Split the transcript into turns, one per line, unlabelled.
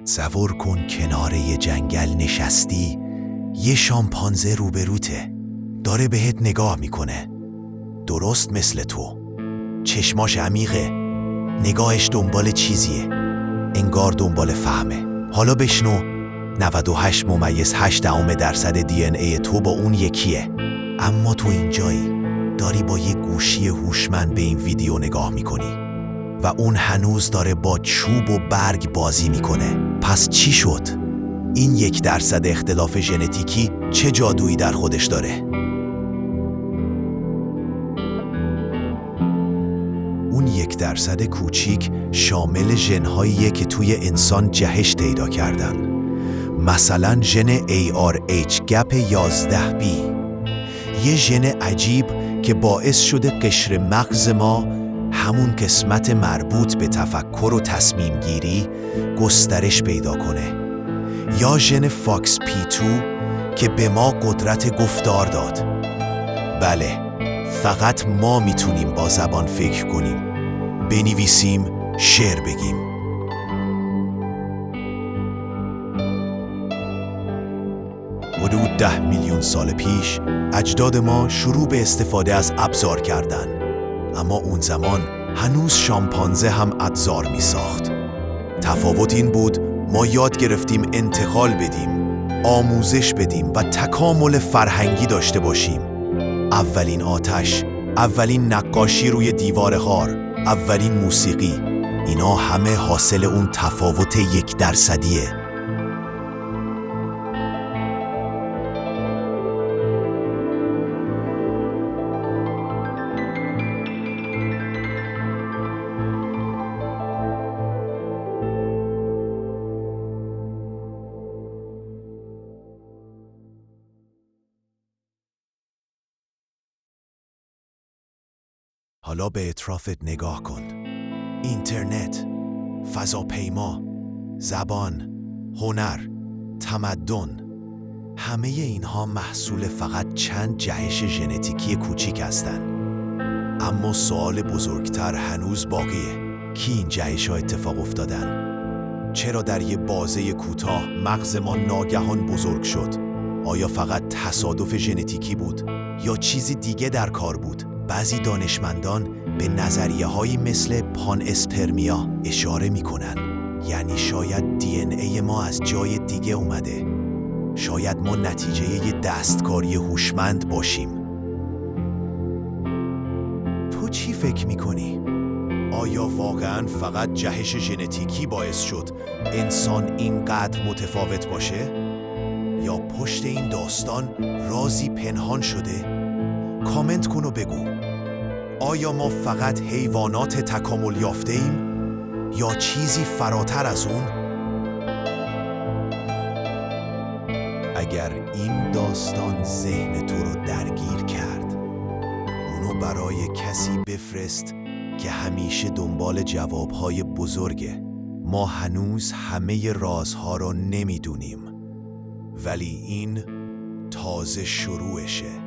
تصور کن کنار یه جنگل نشستی، یه شامپانزه روبروته، داره بهت نگاه میکنه، درست مثل تو. چشماش عمیقه، نگاهش دنبال چیزیه، انگار دنبال فهمه. حالا بشنو 98.8% DNA تو با اون یکیه، اما تو اینجایی داری با یه گوشی هوشمند به این ویدیو نگاه میکنی و اون هنوز داره با چوب و برگ بازی میکنه. پس چی شد؟ این 1% اختلاف ژنتیکی چه جادویی در خودش داره؟ اون 1% کوچیک شامل ژن‌هاییه که توی انسان جهش پیدا کردن. مثلا ژن ARH گپ 11B، یه ژن عجیب که باعث شده قشر مغز ما، همون قسمت مربوط به تفکر و تصمیم گیری، گسترش پیدا کنه. یا ژن فاکس P2 که به ما قدرت گفتار داد. بله، فقط ما میتونیم با زبان فکر کنیم، بنویسیم، شعر بگیم. حدود 10 میلیون سال پیش اجداد ما شروع به استفاده از ابزار کردن، اما اون زمان هنوز شامپانزه هم ابزار می ساخت. تفاوت این بود ما یاد گرفتیم انتقال بدیم، آموزش بدیم و تکامل فرهنگی داشته باشیم. اولین آتش، اولین نقاشی روی دیوار غار، اولین موسیقی، اینا همه حاصل اون تفاوت 1%. حالا به اطرافت نگاه کن. اینترنت، فضاپیما، زبان، هنر، تمدن، همه اینها محصول فقط چند جهش ژنتیکی کوچیک هستن. اما سوال بزرگتر هنوز باقیه. کی این جهش ها اتفاق افتادن؟ چرا در یه بازه کوتاه مغز ما ناگهان بزرگ شد؟ آیا فقط تصادف ژنتیکی بود یا چیزی دیگه در کار بود؟ بعضی دانشمندان به نظریه‌هایی مثل پان اسپرمیا اشاره می‌کنن. یعنی شاید دی ان ای ما از جای دیگه اومده. شاید ما نتیجه یه دستکاری هوشمند باشیم. تو چی فکر می‌کنی؟ آیا واقعاً فقط جهش ژنتیکی باعث شد انسان اینقدر متفاوت باشه؟ یا پشت این داستان رازی پنهان شده؟ کامنت کن و بگو. آیا ما فقط حیوانات تکامل یافته ایم یا چیزی فراتر از اون؟ اگر این داستان ذهن تو رو درگیر کرد، اونو برای کسی بفرست که همیشه دنبال جوابهای بزرگه. ما هنوز همه رازها رو نمیدونیم، ولی این تازه شروعشه.